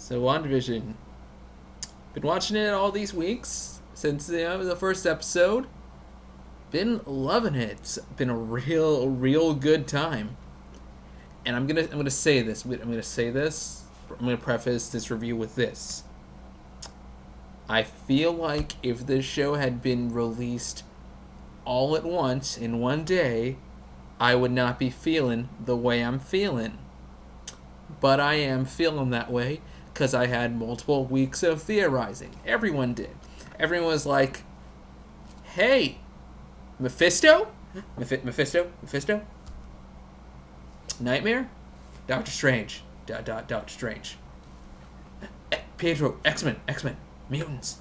So WandaVision. Been watching it all these weeks since the first episode. Been loving it. It's been a real good time. And I'm gonna say this. I'm gonna preface this review with this. I feel like if this show had been released all at once in one day, I would not be feeling the way I'm feeling. But I am feeling that way because I had multiple weeks of theorizing. Everyone did. Everyone was like, hey, Mephisto? Mephisto? Nightmare? Doctor Strange. Doctor Strange. Pietro. X-Men. Mutants.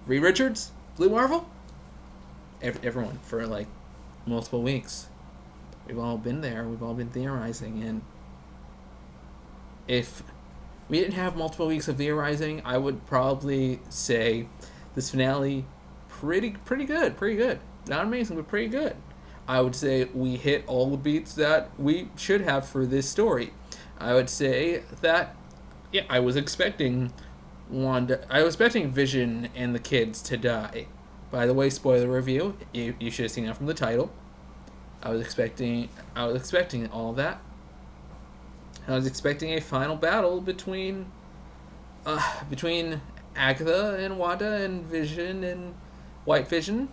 Reed Richards? Blue Marvel? Everyone for like multiple weeks. We've all been there. We've all been theorizing. And if we didn't have multiple weeks of theorizing, I would probably say this finale pretty good. Not amazing, but pretty good. I would say we hit all the beats that we should have for this story. I would say that, yeah, I was expecting Vision and the kids to die. By the way, spoiler review, you should have seen that from the title. I was expecting all of that. I was expecting a final battle between Agatha and Wanda and Vision and White Vision.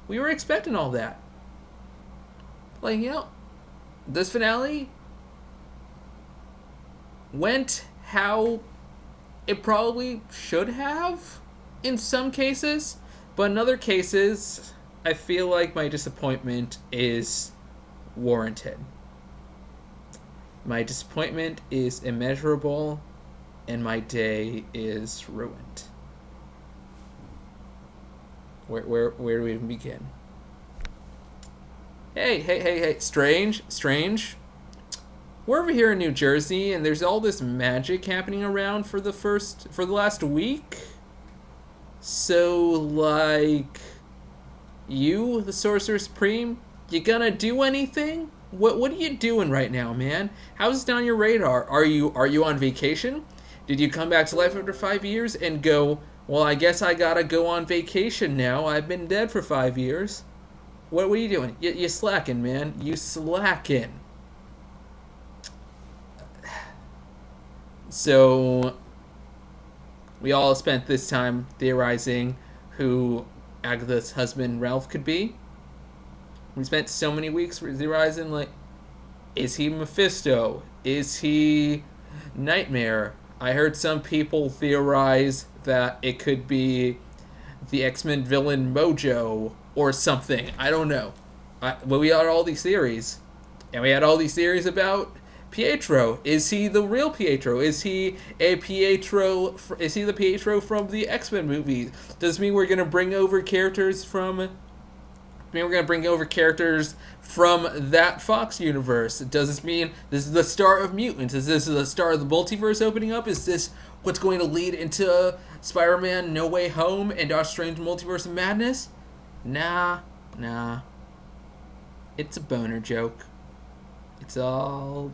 We were expecting all that. Like, this finale went how it probably should have in some cases, but in other cases, I feel like my disappointment is warranted. My disappointment is immeasurable, and my day is ruined. Where do we even begin? Hey, Strange. We're over here in New Jersey, and there's all this magic happening around for the last week. So, like, you, the Sorcerer Supreme, you gonna do anything? What are you doing right now, man? How's it on your radar? Are you on vacation? Did you come back to life after 5 years and go, well, I guess I gotta go on vacation now. I've been dead for 5 years. What are you doing? You slacking, man. You slacking. So, we all spent this time theorizing who Agatha's husband, Ralph, could be. We spent so many weeks theorizing, like, is he Mephisto? Is he Nightmare? I heard some people theorize that it could be the X-Men villain Mojo or something. I don't know. But we had all these theories. And we had all these theories about Pietro. Is he the real Pietro? Is he the Pietro from the X-Men movies? Does this mean we're going to bring over characters from that Fox universe? Does this mean this is the start of mutants? Is this the start of the multiverse opening up? Is this what's going to lead into Spider-Man No Way Home and Doctor Strange Multiverse of Madness? Nah. It's a boner joke. It's all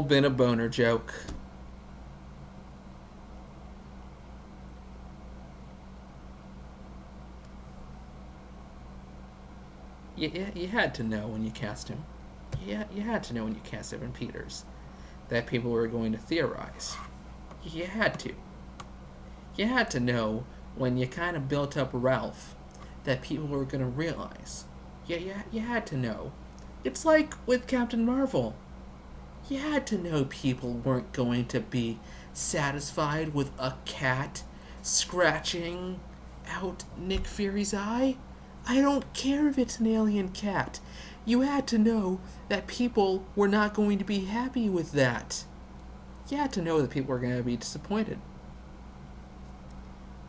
been a boner joke. You had to know when you cast him. You had to know when you cast Evan Peters that people were going to theorize. You had to. You had to know when you kind of built up Ralph that people were going to realize. You had to know. It's like with Captain Marvel. You had to know people weren't going to be satisfied with a cat scratching out Nick Fury's eye. I don't care if it's an alien cat. You had to know that people were not going to be happy with that. You had to know that people were going to be disappointed.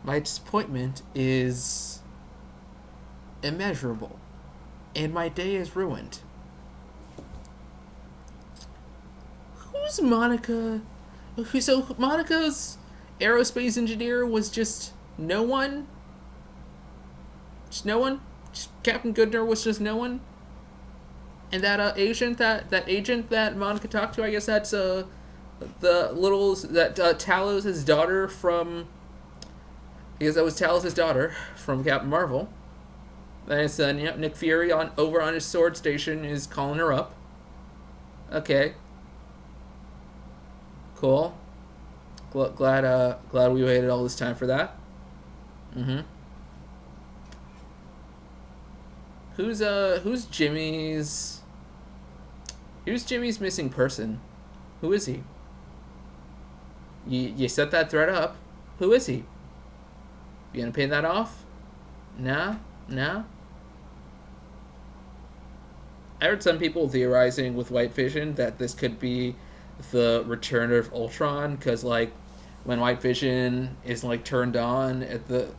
My disappointment is immeasurable, and my day is ruined. Who's Monica? So Monica's aerospace engineer was just no one? Just no one? Captain Goodner was just no one? And that agent that Monica talked to, I guess that's the littles that Talos' daughter from. I guess that was Talos' daughter from Captain Marvel. And it's Nick Fury over on his sword station is calling her up. Okay. Cool. Glad we waited all this time for that. Mm-hmm. Who's Jimmy's missing person? Who is he? You set that thread up. Who is he? You gonna pay that off? Nah. I heard some people theorizing with White Vision that this could be the return of Ultron, because like when White Vision is like turned on at the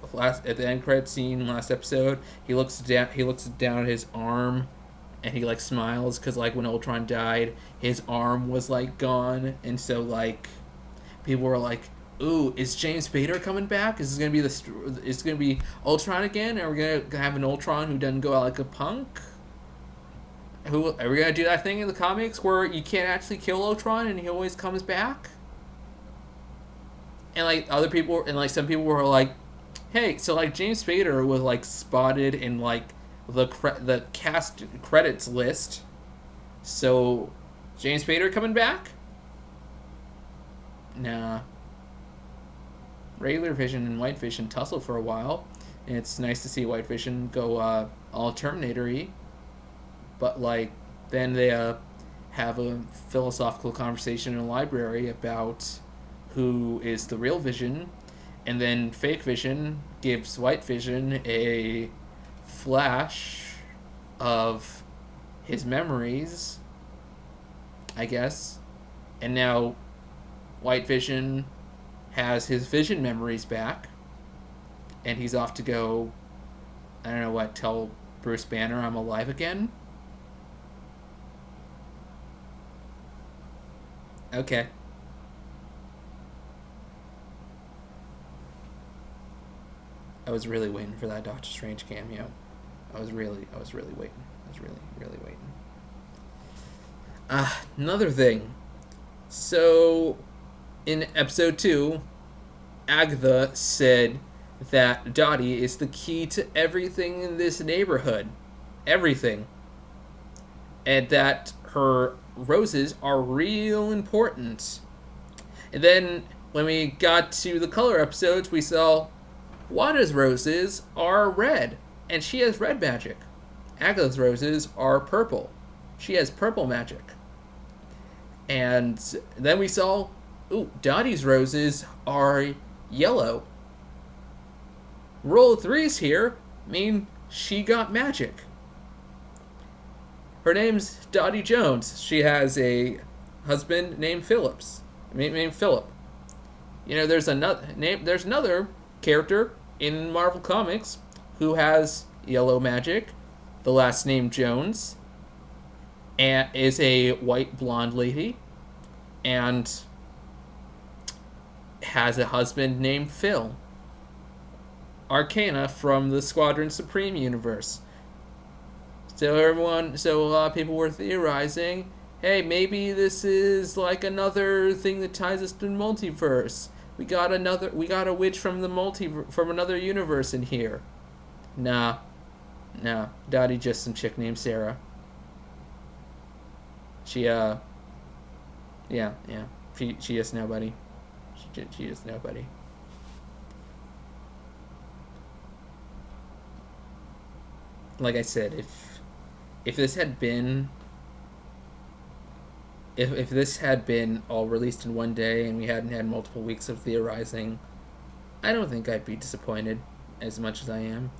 end credit scene last episode, he looks down at his arm, and he like smiles because like when Ultron died, his arm was like gone, and so like people were like, "Ooh, is James Spader coming back? Is this gonna be Ultron again? Are we gonna have an Ultron who doesn't go out like a punk? Who are we gonna do that thing in the comics where you can't actually kill Ultron and he always comes back?" And like other people and like some people were like, "Hey, so like James Spader was like spotted in like the cast credits list, so James Spader coming back?" Nah. Regular Vision and White Vision tussle for a while, and it's nice to see White Vision go all Terminator-y. But like then they have a philosophical conversation in a library about who is the real Vision, and then fake Vision gives White Vision a flash of his memories, I guess, and now White Vision has his Vision memories back, and he's off to go, I don't know what, tell Bruce Banner I'm alive again? Okay. I was really waiting for that Doctor Strange cameo. I was really waiting. I was really waiting. Another thing. So, in episode 2, Agatha said that Dottie is the key to everything in this neighborhood. Everything. And that her roses are real important. And then, when we got to the color episodes, we saw Wanda's roses are red, and she has red magic. Agatha's roses are purple. She has purple magic. And then we saw, Dottie's roses are yellow. Roll of threes here mean she got magic. Her name's Dottie Jones. She has a husband named Philip. You know, there's another character in Marvel Comics who has yellow magic, the last name Jones, and is a white blonde lady, and has a husband named Phil. Arcana from the Squadron Supreme universe. So a lot of people were theorizing, hey, maybe this is like another thing that ties us to the multiverse. We got a witch from from another universe in here. Nah. Dottie just some chick named Sarah. She yeah. She is nobody. She is nobody. Like I said, if this had been if this had been all released in one day and we hadn't had multiple weeks of theorizing, I don't think I'd be disappointed as much as I am.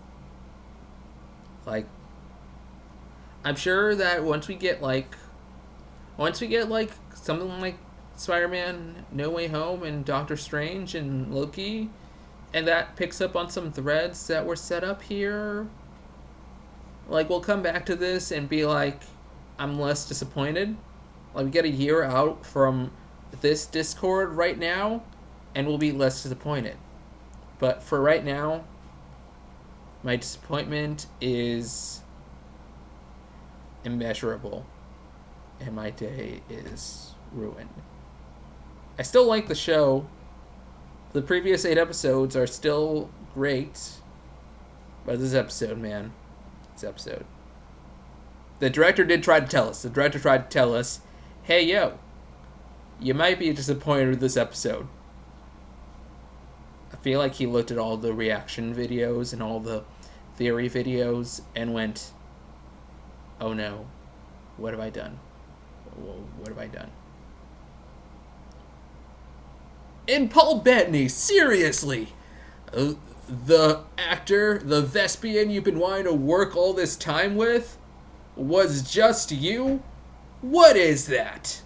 Like, I'm sure that once we get like something like Spider-Man No Way Home and Doctor Strange and Loki, and that picks up on some threads that were set up here, like, we'll come back to this and be like, I'm less disappointed. Like, we get a year out from this Discord right now, and we'll be less disappointed. But for right now, my disappointment is immeasurable, and my day is ruined. I still like the show. The previous 8 episodes are still great. But this episode, man. This episode. The director did try to tell us. The director tried to tell us, hey, yo, you might be disappointed with this episode. I feel like he looked at all the reaction videos and all the theory videos and went, oh no, what have I done? What have I done? And Paul Bettany, seriously, the actor, the thespian you've been wanting to work all this time with, was just you? What is that?